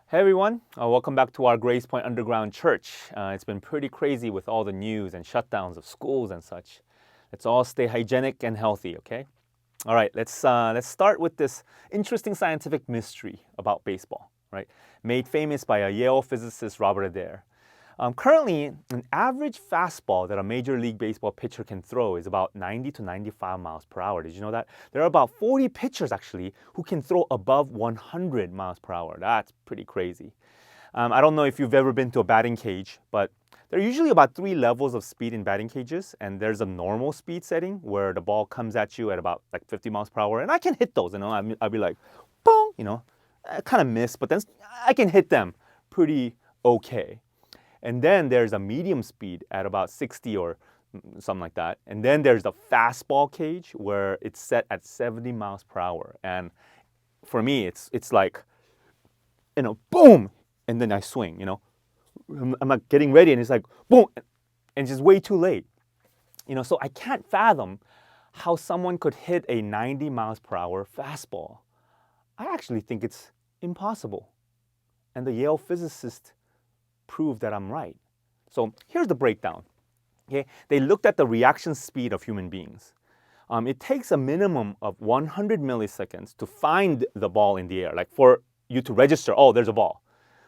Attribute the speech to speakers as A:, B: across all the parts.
A: Hey everyone, welcome back to our Gracepoint Underground Church. It's been pretty crazy with all the news and shutdowns of schools and such. Let's all stay hygienic and healthy, okay? All right, let's start with this interesting scientific mystery about baseball, right? Made famous by a Yale physicist, Robert Adair. Currently, an average fastball that a Major League Baseball pitcher can throw is about 90 to 95 miles per hour. Did you know that? There are about 40 pitchers actually who can throw above 100 miles per hour. That's pretty crazy. I don't know if you've ever been to a batting cage, but there are usually about 3 levels of speed in batting cages, and there's a normal speed setting where the ball comes at you at about like 50 miles per hour, and I can hit those. I'll be like, boom, I kind of miss, but then I can hit them pretty okay. And then there's a medium speed at about 60 or something like that. And then there's the fastball cage where it's set at 70 miles per hour. And for me, it's like, boom, and then I swing, I'm like getting ready and it's like, boom, and it's just way too late. So I can't fathom how someone could hit a 90 miles per hour fastball. I actually think it's impossible. And the Yale physicist prove that I'm right. So here's the breakdown. Okay, they looked at the reaction speed of human beings. It takes a minimum of 100 milliseconds to find the ball in the air, like for you to register, oh, there's a ball.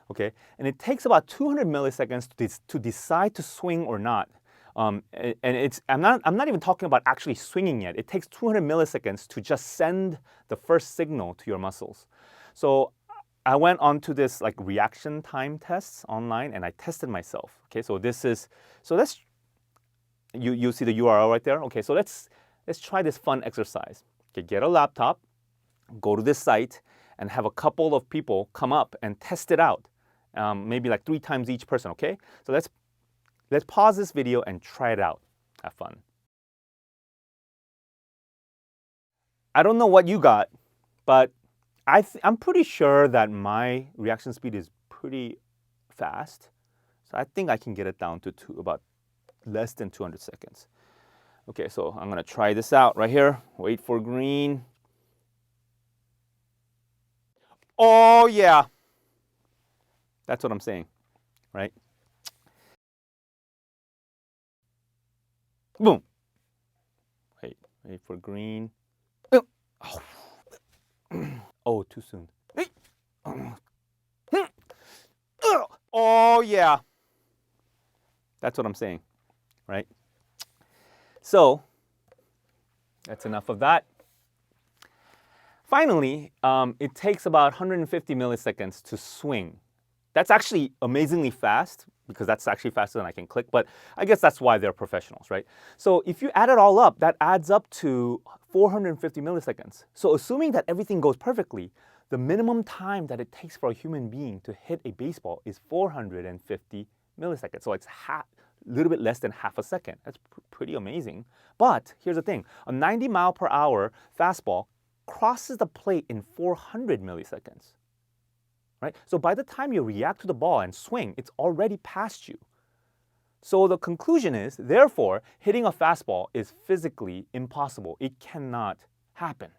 A: Okay, and it takes about 200 milliseconds to decide to swing or not. I'm not even talking about actually swinging yet. It takes 200 milliseconds to just send the first signal to your muscles. So I went on to this like reaction time tests online and I tested myself. Okay, so let's you see the URL right there. Okay, so let's try this fun exercise. Okay, get a laptop, go to this site, and have a couple of people come up and test it out. Maybe like 3 times each person. Okay, so let's pause this video and try it out. Have fun. I don't know what you got, but I'm pretty sure that my reaction speed is pretty fast. So I think I can get it down to about less than 200 seconds. Okay, so I'm going to try this out right here. Wait for green. Oh, yeah. That's what I'm saying, right? Boom. Wait for green. Oh. Oh, too soon. Oh, yeah. That's what I'm saying, right? So, that's enough of that. Finally, it takes about 150 milliseconds to swing. That's actually amazingly fast because that's actually faster than I can click, but I guess that's why they're professionals, right? So if you add it all up, that adds up to 450 milliseconds. So assuming that everything goes perfectly, the minimum time that it takes for a human being to hit a baseball is 450 milliseconds. So it's a little bit less than half a second. That's pretty amazing. But here's the thing, a 90 mile per hour fastball crosses the plate in 400 milliseconds. Right? So by the time you react to the ball and swing, it's already past you. So the conclusion is, therefore, hitting a fastball is physically impossible. It cannot happen.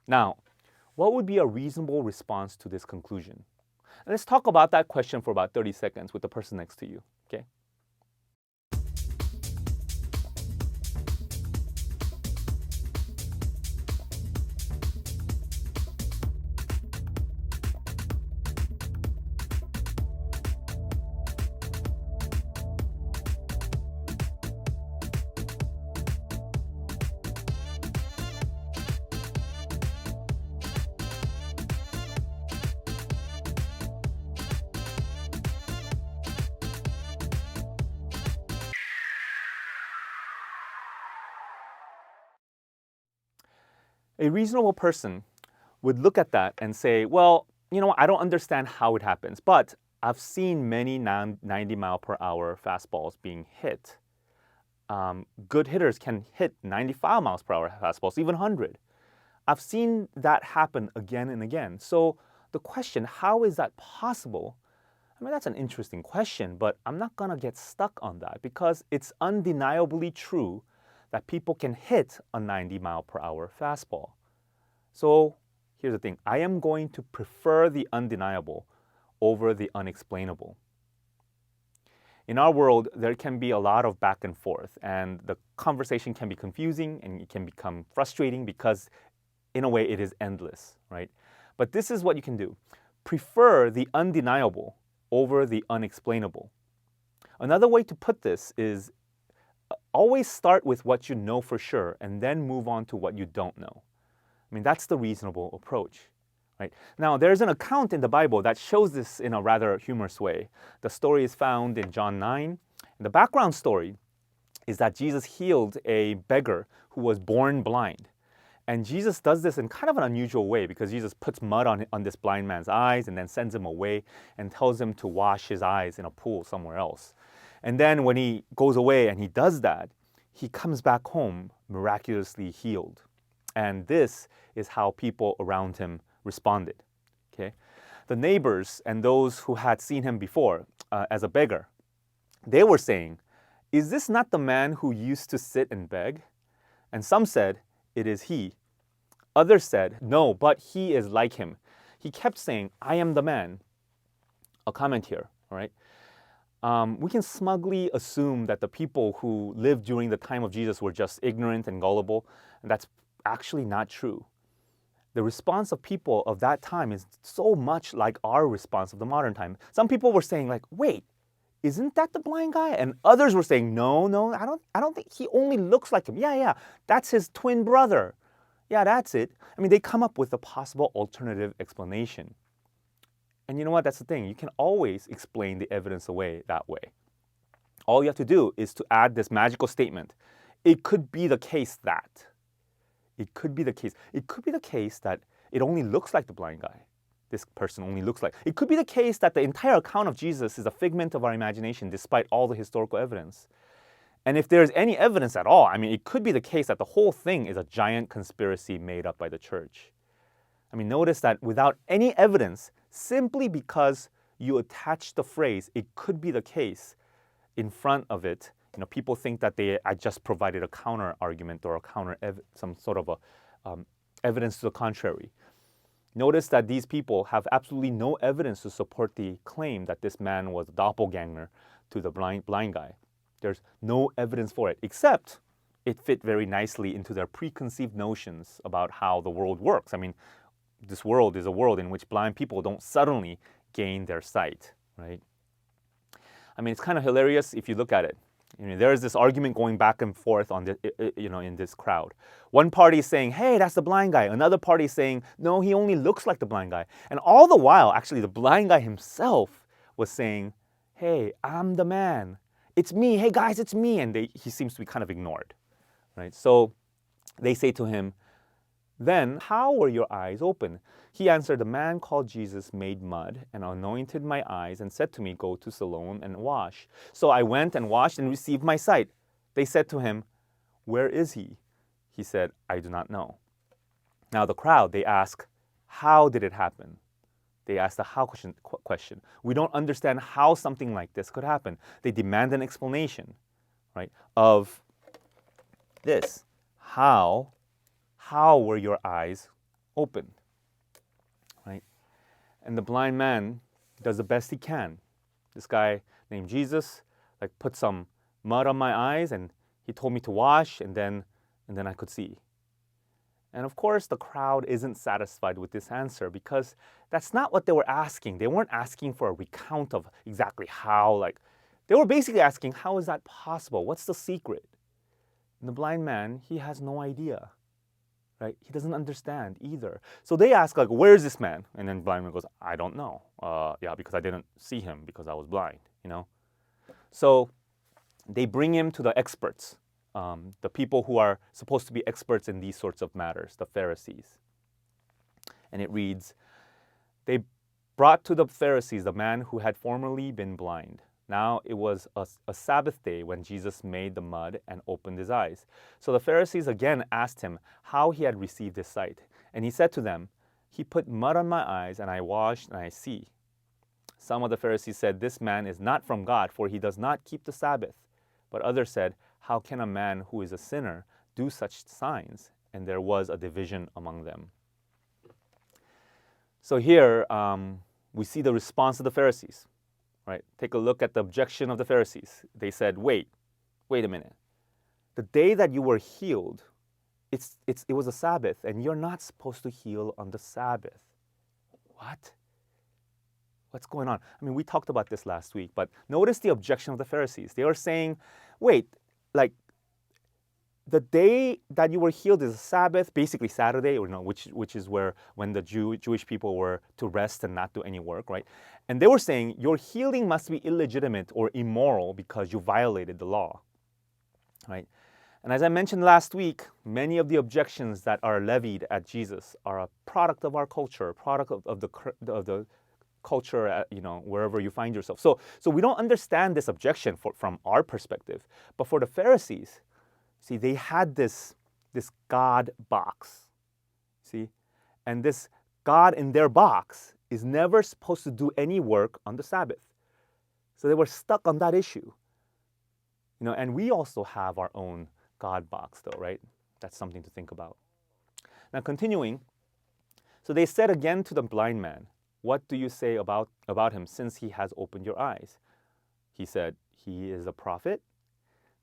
A: Now, what would be a reasonable response to this conclusion? And let's talk about that question for about 30 seconds with the person next to you, okay? A reasonable person would look at that and say, well, I don't understand how it happens, but I've seen many 90 mile per hour fastballs being hit. Good hitters can hit 95 miles per hour fastballs, even 100. I've seen that happen again and again. So the question, how is that possible? I mean, that's an interesting question, but I'm not going to get stuck on that because it's undeniably true that people can hit a 90 mile per hour fastball. So here's the thing, I am going to prefer the undeniable over the unexplainable. In our world, there can be a lot of back and forth, and the conversation can be confusing and it can become frustrating because, in a way, it is endless, right? But this is what you can do. Prefer the undeniable over the unexplainable. Another way to put this is always start with what you know for sure and then move on to what you don't know. I mean, that's the reasonable approach. Right? Now, there's an account in the Bible that shows this in a rather humorous way. The story is found in John 9. And the background story is that Jesus healed a beggar who was born blind. And Jesus does this in kind of an unusual way because Jesus puts mud on this blind man's eyes and then sends him away and tells him to wash his eyes in a pool somewhere else. And then when he goes away and he does that, he comes back home miraculously healed. And this is how people around him responded. Okay, the neighbors and those who had seen him before as a beggar, they were saying, "Is this not the man who used to sit and beg?" And some said, "It is he." Others said, "No, but he is like him." He kept saying, "I am the man." A comment here, all right? We can smugly assume that the people who lived during the time of Jesus were just ignorant and gullible, and that's actually not true. The response of people of that time is so much like our response of the modern time. Some people were saying like, "Wait, isn't that the blind guy?" And others were saying, "No, I don't think he only looks like him. Yeah, that's his twin brother. Yeah, that's it." I mean, they come up with a possible alternative explanation. And you know what? That's the thing. You can always explain the evidence away that way. All you have to do is to add this magical statement. It could be the case that. It could be the case. It could be the case that it only looks like the blind guy. This person only looks like. It could be the case that the entire account of Jesus is a figment of our imagination despite all the historical evidence. And if there's any evidence at all, I mean, it could be the case that the whole thing is a giant conspiracy made up by the church. I mean, notice that without any evidence, simply because you attach the phrase, "it could be the case," in front of it, people think that I just provided a counter argument or some sort of evidence to the contrary. Notice that these people have absolutely no evidence to support the claim that this man was a doppelganger to the blind guy. There's no evidence for it, except it fit very nicely into their preconceived notions about how the world works. I mean, this world is a world in which blind people don't suddenly gain their sight, right? I mean, it's kind of hilarious if you look at it. There is this argument going back and forth in this crowd. One party is saying, "Hey, that's the blind guy." Another party is saying, "No, he only looks like the blind guy." And all the while, actually, the blind guy himself was saying, "Hey, I'm the man. It's me. Hey, guys, it's me." And he seems to be kind of ignored, right? So they say to him, "Then how were your eyes open?" He answered, "The man called Jesus made mud and anointed my eyes and said to me, 'Go to Siloam and wash.' So I went and washed and received my sight." They said to him, "Where is he?" He said, "I do not know." Now the crowd, they ask, "How did it happen?" They ask the how question. We don't understand how something like this could happen. They demand an explanation, right, of this. How were your eyes opened? Right? And the blind man does the best he can. This guy named Jesus put some mud on my eyes and he told me to wash and then I could see. And of course, the crowd isn't satisfied with this answer because that's not what they were asking. They weren't asking for a recount of exactly how, they were basically asking, how is that possible? What's the secret? And the blind man, he has no idea, right? He doesn't understand either. So they ask, where is this man? And then the blind man goes, "I don't know. Because I didn't see him because I was blind, So they bring him to the experts. The people who are supposed to be experts in these sorts of matters, the Pharisees. And it reads, "They brought to the Pharisees the man who had formerly been blind. Now it was a Sabbath day when Jesus made the mud and opened his eyes. So the Pharisees again asked him how he had received his sight. And he said to them, 'He put mud on my eyes, and I washed, and I see.' Some of the Pharisees said, 'This man is not from God, for he does not keep the Sabbath.' But others said, 'How can a man who is a sinner do such signs?' And there was a division among them." So here we see the response of the Pharisees. Right? Take a look at the objection of the Pharisees. They said, wait a minute. The day that you were healed, it was a Sabbath, and you're not supposed to heal on the Sabbath. What? What's going on? I mean, we talked about this last week, but notice the objection of the Pharisees. They were saying, wait, like the day that you were healed is a Sabbath, basically Saturday, or no, which is when the Jewish people were to rest and not do any work, right? And they were saying your healing must be illegitimate or immoral because you violated the law, right? And as I mentioned last week, many of the objections that are levied at Jesus are a product of our culture, a product of the culture at, wherever you find yourself. So we don't understand this objection from our perspective, but for the Pharisees, see, they had this God box, see? And this God in their box is never supposed to do any work on the Sabbath. So they were stuck on that issue. And we also have our own God box though, right? That's something to think about. Now continuing, so they said again to the blind man, what do you say about him since he has opened your eyes? He said, he is a prophet.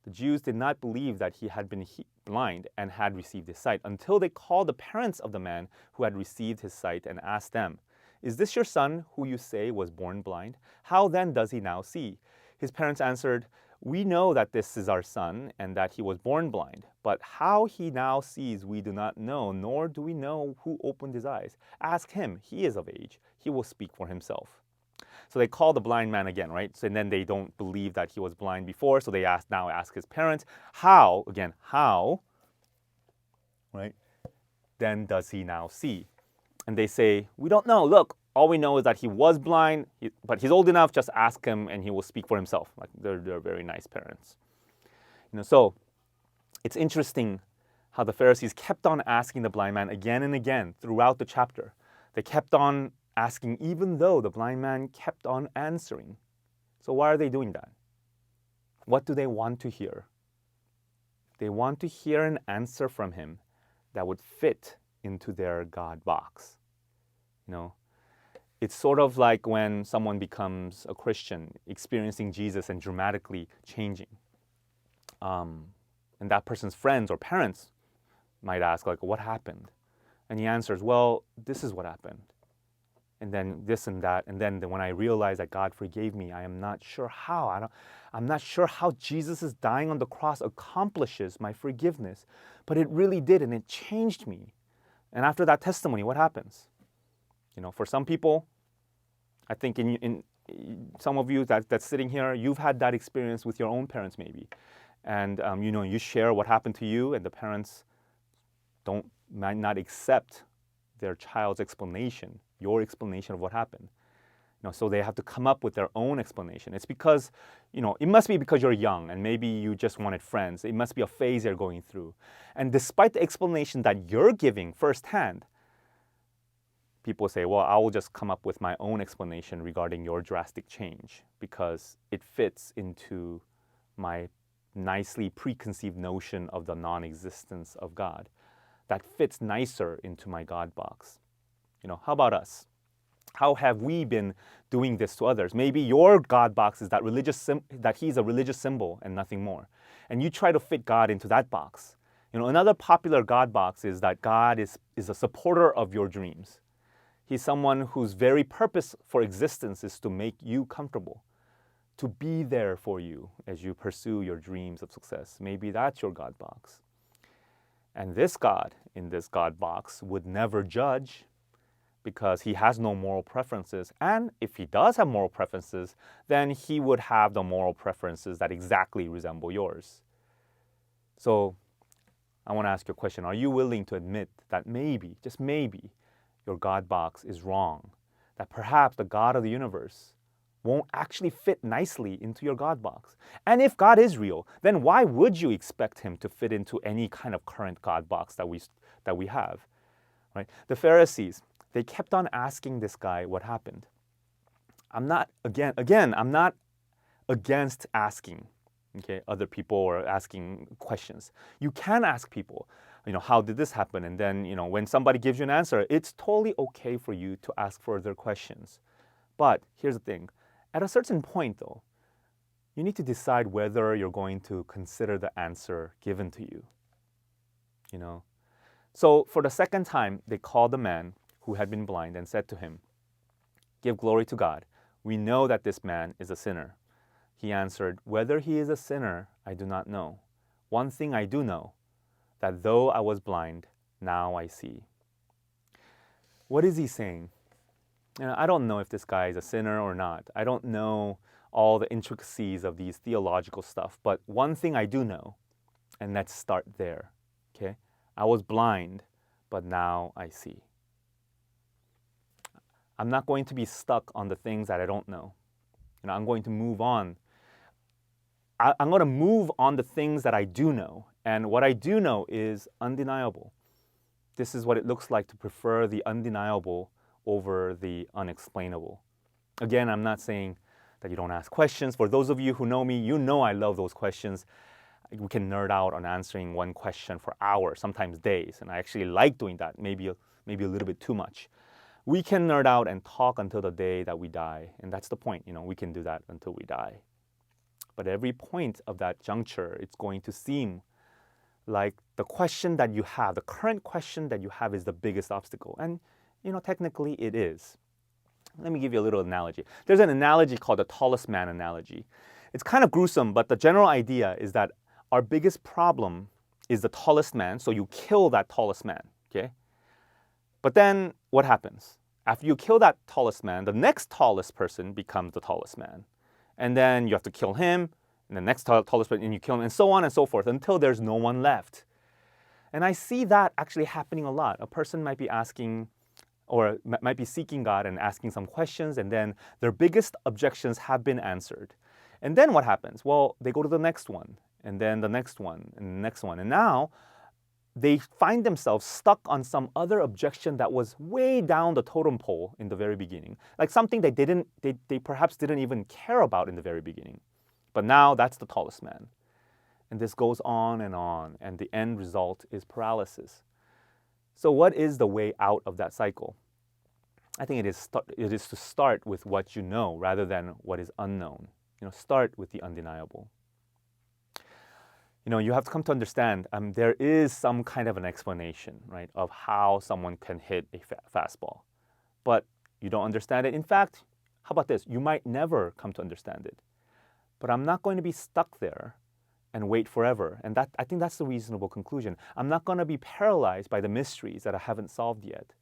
A: The Jews did not believe that he had been blind and had received his sight until they called the parents of the man who had received his sight and asked them, is this your son who you say was born blind? How then does he now see? His parents answered, we know that this is our son and that he was born blind, but how he now sees we do not know, nor do we know who opened his eyes. Ask him, he is of age, he will speak for himself. So they call the blind man again, right? So, and then they don't believe that he was blind before, so they now ask his parents, how, right? Then does he now see? And they say, we don't know. Look, all we know is that he was blind, but he's old enough. Just ask him, and he will speak for himself. Like they're very nice parents. So it's interesting how the Pharisees kept on asking the blind man again and again throughout the chapter. They kept on asking, even though the blind man kept on answering. So why are they doing that? What do they want to hear? They want to hear an answer from him that would fit into their God box. It's sort of like when someone becomes a Christian, experiencing Jesus and dramatically changing. And that person's friends or parents might ask, like, what happened? And he answers, well, this is what happened. And then this and that. And then when I realized that God forgave me, I am not sure how. I'm not sure how Jesus' dying on the cross accomplishes my forgiveness. But it really did, and it changed me. And after that testimony, what happens? For some people, I think in some of you that's sitting here, you've had that experience with your own parents maybe. And you share what happened to you, and the parents might not accept their child's explanation, your explanation of what happened. So they have to come up with their own explanation. It's because, it must be because you're young and maybe you just wanted friends. It must be a phase you're going through. And despite the explanation that you're giving firsthand, people say, well, I will just come up with my own explanation regarding your drastic change because it fits into my nicely preconceived notion of the non-existence of God. That fits nicer into my God box. How about us? How have we been doing this to others? Maybe your God box is that he's a religious symbol and nothing more. And you try to fit God into that box. Another popular God box is that God is a supporter of your dreams. He's someone whose very purpose for existence is to make you comfortable, to be there for you as you pursue your dreams of success. Maybe that's your God box. And this God, in this God box, would never judge because he has no moral preferences. And if he does have moral preferences, then he would have the moral preferences that exactly resemble yours. So I want to ask you a question. Are you willing to admit that maybe, just maybe, your God box is wrong? That perhaps the God of the universe won't actually fit nicely into your God box? And if God is real, then why would you expect him to fit into any kind of current God box that we have? Right? The Pharisees, they kept on asking this guy what happened. I'm not against asking, other people or asking questions. You can ask people. how did this happen? And then, when somebody gives you an answer, it's totally okay for you to ask further questions. But here's the thing. At a certain point, though, you need to decide whether you're going to consider the answer given to you. So for the second time, they called the man who had been blind and said to him, "Give glory to God. We know that this man is a sinner." He answered, "Whether he is a sinner, I do not know. One thing I do know, that though I was blind, now I see." What is he saying? I don't know if this guy is a sinner or not. I don't know all the intricacies of these theological stuff. But one thing I do know, and let's start there. Okay? I was blind, but now I see. I'm not going to be stuck on the things that I don't know. I'm going to move on. I'm going to move on the things that I do know. And what I do know is undeniable. This is what it looks like to prefer the undeniable over the unexplainable. Again, I'm not saying that you don't ask questions. For those of you who know me, you know I love those questions. We can nerd out on answering one question for hours, sometimes days. And I actually like doing that, maybe a little bit too much. We can nerd out and talk until the day that we die. And that's the point. We can do that until we die. But at every point of that juncture, it's going to seem like the question that you have, the current question that you have is the biggest obstacle. And, technically it is. Let me give you a little analogy. There's an analogy called the tallest man analogy. It's kind of gruesome, but the general idea is that our biggest problem is the tallest man, so you kill that tallest man, okay? But then what happens? After you kill that tallest man, the next tallest person becomes the tallest man. And then you have to kill him, and the next tallest person, and you kill him, and so on and so forth, until there's no one left. And I see that actually happening a lot. A person might be asking, or might be seeking God and asking some questions, and then their biggest objections have been answered. And then what happens? Well, they go to the next one, and then the next one, and the next one. And now they find themselves stuck on some other objection that was way down the totem pole in the very beginning. Like something they perhaps didn't even care about in the very beginning. But now that's the tallest man. And this goes on, and the end result is paralysis. So what is the way out of that cycle? I think it is to start with what you know rather than what is unknown. Start with the undeniable. You have to come to understand there is some kind of an explanation, right, of how someone can hit a fastball. But you don't understand it. In fact, how about this? You might never come to understand it. But I'm not going to be stuck there and wait forever. And I think that's the reasonable conclusion. I'm not going to be paralyzed by the mysteries that I haven't solved yet.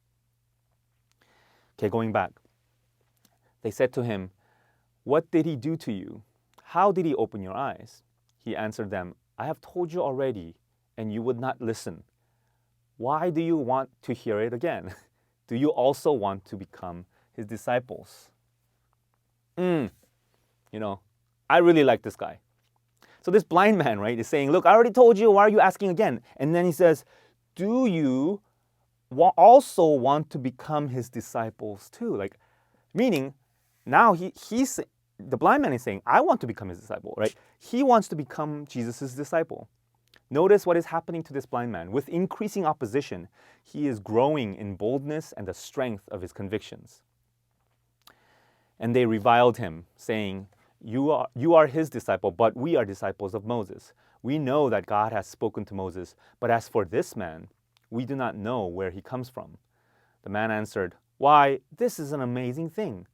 A: Okay, going back. They said to him, "What did he do to you? How did he open your eyes?" He answered them, "I have told you already, and you would not listen. Why do you want to hear it again? Do you also want to become his disciples?" I really like this guy. So this blind man, right, is saying, "Look, I already told you, why are you asking again?" And then he says, "Do you also want to become his disciples too?" Meaning, now the blind man is saying, "I want to become his disciple," right? He wants to become Jesus' disciple. Notice what is happening to this blind man. With increasing opposition, he is growing in boldness and the strength of his convictions. And they reviled him, saying, You are his disciple, but we are disciples of Moses. We know that God has spoken to Moses, but as for this man, we do not know where he comes from." The man answered, "Why, this is an amazing thing.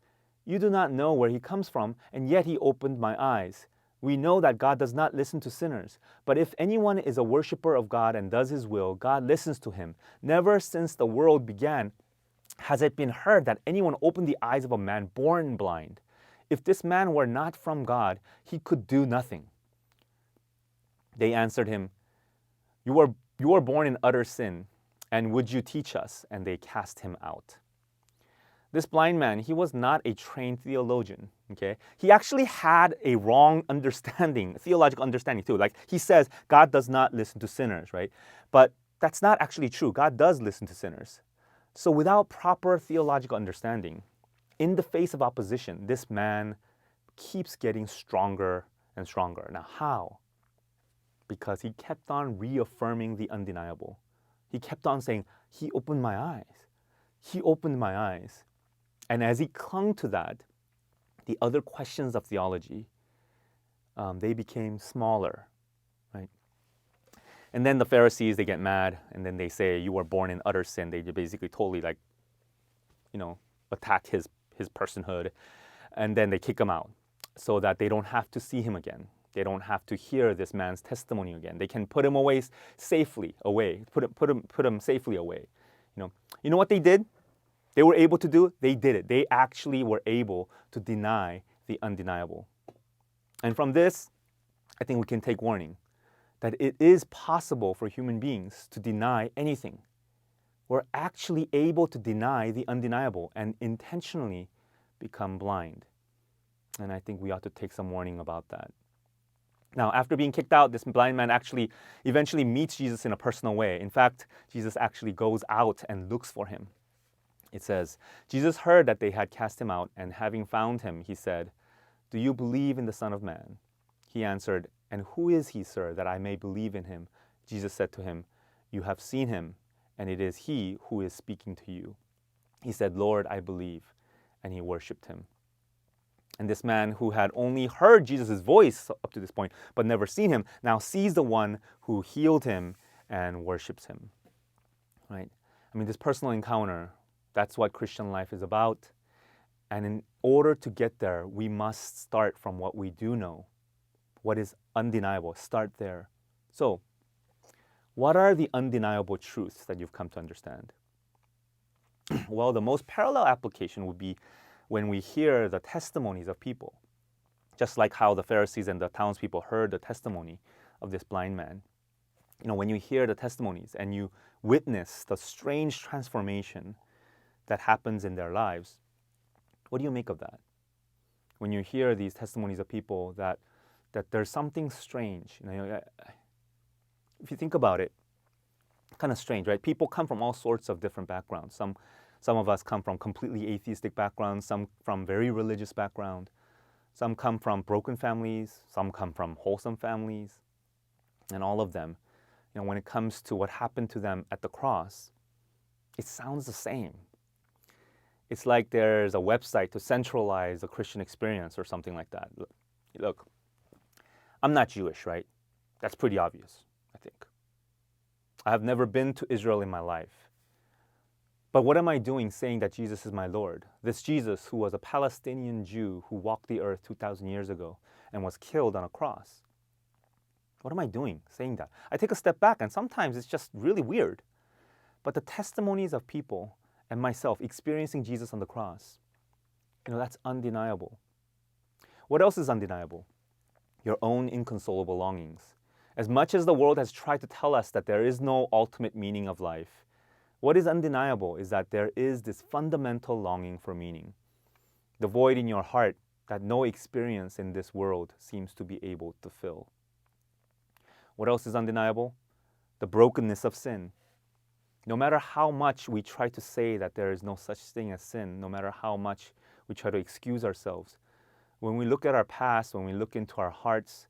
A: You do not know where he comes from, and yet he opened my eyes. We know that God does not listen to sinners, but if anyone is a worshiper of God and does his will, God listens to him. Never since the world began has it been heard that anyone opened the eyes of a man born blind. If this man were not from God, he could do nothing." They answered him, You are born in utter sin, and would you teach us?" And they cast him out. This blind man, he was not a trained theologian, okay? He actually had a wrong understanding, theological understanding too. Like he says, God does not listen to sinners, right? But that's not actually true. God does listen to sinners. So without proper theological understanding, in the face of opposition, this man keeps getting stronger and stronger. Now, how? Because he kept on reaffirming the undeniable. He kept on saying, He opened my eyes. He opened my eyes. And as he clung to that, the other questions of theology, they became smaller, right? And then the Pharisees, they get mad, and then they say, you were born in utter sin. They basically totally attack his personhood. And then they kick him out so that they don't have to see him again. They don't have to hear this man's testimony again. They can put him away safely away, put him safely away. You know what they did? They were able to do? They did it. They actually were able to deny the undeniable. And from this, I think we can take warning that it is possible for human beings to deny anything. We're actually able to deny the undeniable and intentionally become blind. And I think we ought to take some warning about that. Now, after being kicked out, this blind man actually eventually meets Jesus in a personal way. In fact, Jesus actually goes out and looks for him. It says, Jesus heard that they had cast him out, and having found him, he said, do you believe in the Son of Man? He answered, and who is he, sir, that I may believe in him? Jesus said to him, you have seen him, and it is he who is speaking to you. He said, Lord, I believe, and he worshipped him. And this man who had only heard Jesus' voice up to this point, but never seen him, now sees the one who healed him and worships him. Right? I mean, this personal encounter, that's what Christian life is about. And in order to get there, we must start from what we do know, what is undeniable. Start there. So, what are the undeniable truths that you've come to understand? Well, the most parallel application would be when we hear the testimonies of people, just like how the Pharisees and the townspeople heard the testimony of this blind man. When you hear the testimonies and you witness the strange transformation that happens in their lives, what do you make of that? When you hear these testimonies of people that there's something strange, if you think about it, kind of strange, right? People come from all sorts of different backgrounds. Some of us come from completely atheistic backgrounds, some from very religious background, some come from broken families, some come from wholesome families, and all of them, when it comes to what happened to them at the cross, it sounds the same. It's like there's a website to centralize the Christian experience or something like that. Look, I'm not Jewish, right? That's pretty obvious, I think. I have never been to Israel in my life. But what am I doing saying that Jesus is my Lord? This Jesus who was a Palestinian Jew who walked the earth 2,000 years ago and was killed on a cross. What am I doing saying that? I take a step back and sometimes it's just really weird. But the testimonies of people and myself experiencing Jesus on the cross, that's undeniable. What else is undeniable? Your own inconsolable longings. As much as the world has tried to tell us that there is no ultimate meaning of life, what is undeniable is that there is this fundamental longing for meaning. The void in your heart that no experience in this world seems to be able to fill. What else is undeniable? The brokenness of sin. No matter how much we try to say that there is no such thing as sin, no matter how much we try to excuse ourselves, when we look at our past, when we look into our hearts,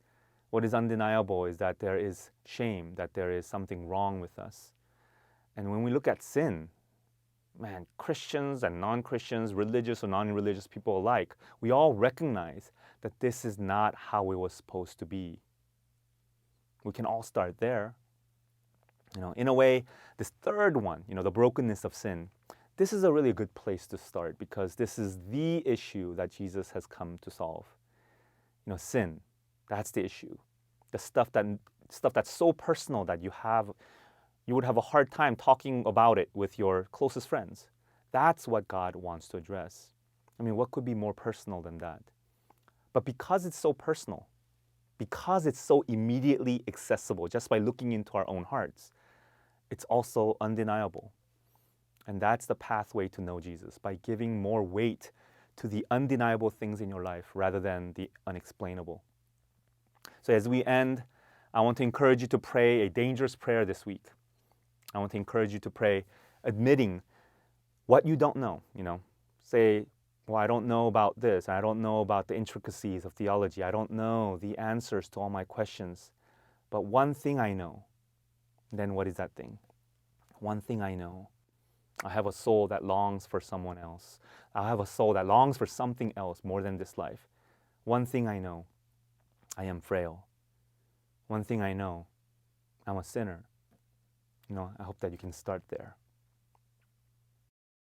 A: what is undeniable is that there is shame, that there is something wrong with us. And when we look at sin, man, Christians and non-Christians, religious or non-religious people alike, we all recognize that this is not how it was supposed to be. We can all start there. In a way, this third one, the brokenness of sin, this is a really good place to start because this is the issue that Jesus has come to solve. Sin, that's the issue. The stuff that's so personal that you would have a hard time talking about it with your closest friends. That's what God wants to address. What could be more personal than that? But because it's so personal, because it's so immediately accessible just by looking into our own hearts, it's also undeniable. And that's the pathway to know Jesus, by giving more weight to the undeniable things in your life rather than the unexplainable. So as we end, I want to encourage you to pray a dangerous prayer this week. I want to encourage you to pray admitting what you don't know. Say, well, I don't know about this. I don't know about the intricacies of theology. I don't know the answers to all my questions. But one thing I know. Then what is that thing? One thing I know, I have a soul that longs for someone else. I have a soul that longs for something else more than this life. One thing I know, I am frail. One thing I know, I'm a sinner. I hope that you can start there.